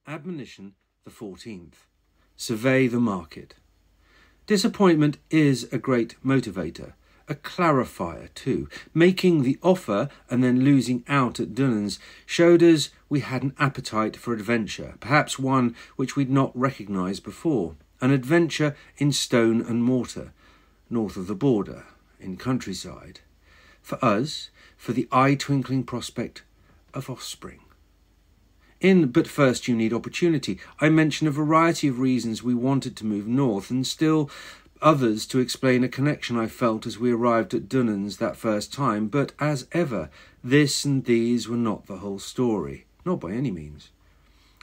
Admonition the 14th. Survey the market. Disappointment is a great motivator, a clarifier too. Making the offer and then losing out at Dunans showed us we had an appetite for adventure, perhaps one which we'd not recognised before. An adventure in stone and mortar, north of the border, in countryside. For us, for the eye-twinkling prospect of offspring. In But First You Need Opportunity, I mention a variety of reasons we wanted to move north, and still others to explain a connection I felt as we arrived at Dunans that first time, but as ever, this and these were not the whole story, not by any means.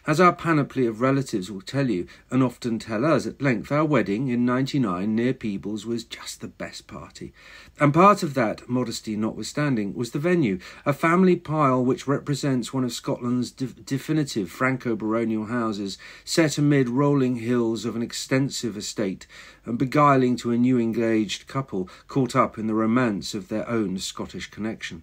As our panoply of relatives will tell you, and often tell us at length, our wedding in '99 near Peebles was just the best party. And part of that, modesty notwithstanding, was the venue, a family pile which represents one of Scotland's definitive Franco-baronial houses, set amid rolling hills of an extensive estate, and beguiling to a new engaged couple caught up in the romance of their own Scottish connection.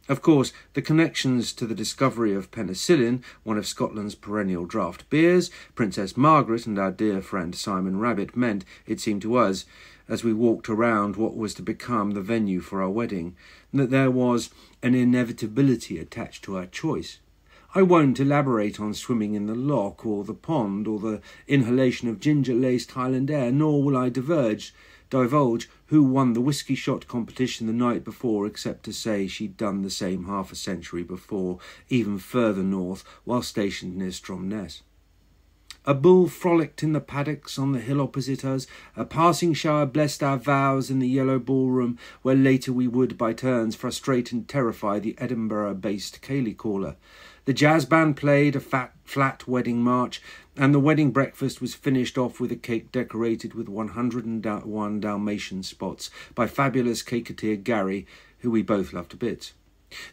Of course, the connections to the discovery of penicillin, one of Scotland's perennial draught beers, Princess Margaret and our dear friend Simon Rabbit meant, it seemed to us, as we walked around what was to become the venue for our wedding, that there was an inevitability attached to our choice. I won't elaborate on swimming in the loch or the pond or the inhalation of ginger-laced Highland air, nor will I divulge who won the whisky shot competition the night before, except to say she'd done the same half a century before, even further north, while stationed near Stromness. A bull frolicked in the paddocks on the hill opposite us. A passing shower blessed our vows in the yellow ballroom, where later we would, by turns, frustrate and terrify the Edinburgh-based Cayley caller. The jazz band played a flat wedding march, and the wedding breakfast was finished off with a cake decorated with 101 Dalmatian spots by fabulous caketeer Gary, who we both loved to bits.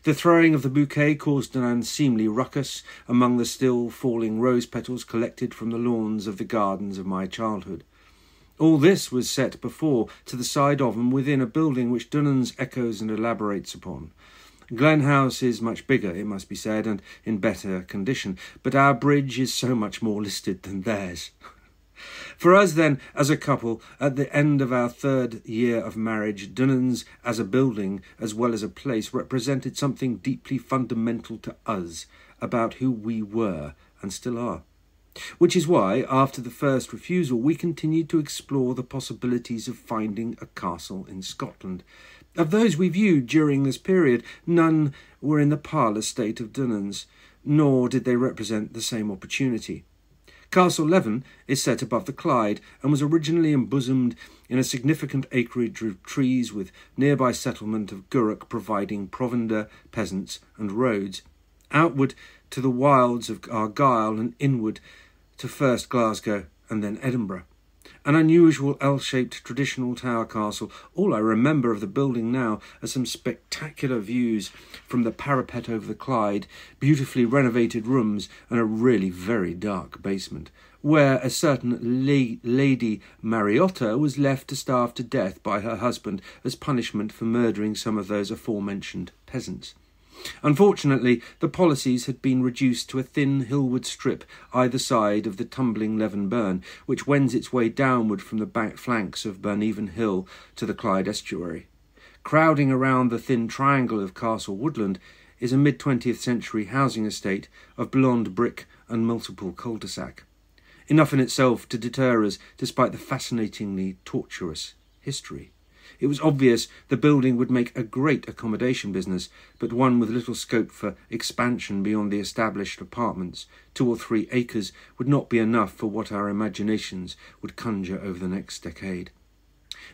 The throwing of the bouquet caused an unseemly ruckus among the still falling rose petals collected from the lawns of the gardens of my childhood. All this was set before, to the side of and within a building which Dunans echoes and elaborates upon. Glen House is much bigger, it must be said, and in better condition, but our bridge is so much more listed than theirs. For us, then, as a couple, at the end of our third year of marriage, Dunans, as a building as well as a place, represented something deeply fundamental to us about who we were and still are. Which is why, after the first refusal, we continued to explore the possibilities of finding a castle in Scotland. Of those we viewed during this period, none were in the parlour state of Dunans, nor did they represent the same opportunity. Castle Leven is set above the Clyde, and was originally embosomed in a significant acreage of trees, with nearby settlement of Gurrock providing provender, peasants, and roads, outward to the wilds of Argyll and inward to first Glasgow and then Edinburgh. An unusual L-shaped traditional tower castle. All I remember of the building now are some spectacular views from the parapet over the Clyde, beautifully renovated rooms, and a really very dark basement, where a certain Lady Mariota was left to starve to death by her husband as punishment for murdering some of those aforementioned peasants. Unfortunately, the policies had been reduced to a thin hillward strip either side of the tumbling Leven Burn, which wends its way downward from the back flanks of Burneven Hill to the Clyde estuary. Crowding around the thin triangle of Castle Woodland is a mid-20th century housing estate of blonde brick and multiple cul-de-sac. Enough in itself to deter us, despite the fascinatingly tortuous history. It was obvious the building would make a great accommodation business, but one with little scope for expansion beyond the established apartments. 2 or 3 acres would not be enough for what our imaginations would conjure over the next decade.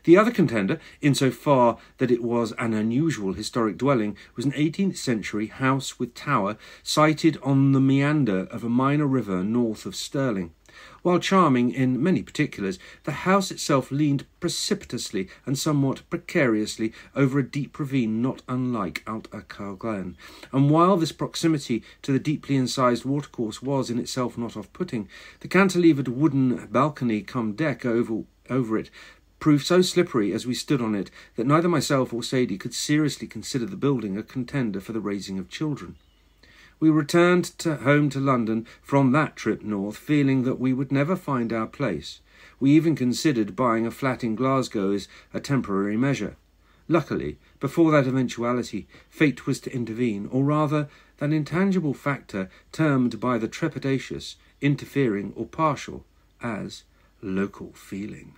The other contender, insofar that it was an unusual historic dwelling, was an 18th century house with tower sited on the meander of a minor river north of Stirling. While charming in many particulars, the house itself leaned precipitously and somewhat precariously over a deep ravine not unlike Alt Glen, and while this proximity to the deeply incised watercourse was in itself not off-putting, the cantilevered wooden balcony cum deck over it proved so slippery as we stood on it that neither myself or Sadie could seriously consider the building a contender for the raising of children. We returned home to London from that trip north, feeling that we would never find our place. We even considered buying a flat in Glasgow as a temporary measure. Luckily, before that eventuality, fate was to intervene, or rather, that intangible factor termed by the trepidatious, interfering or partial, as local feeling.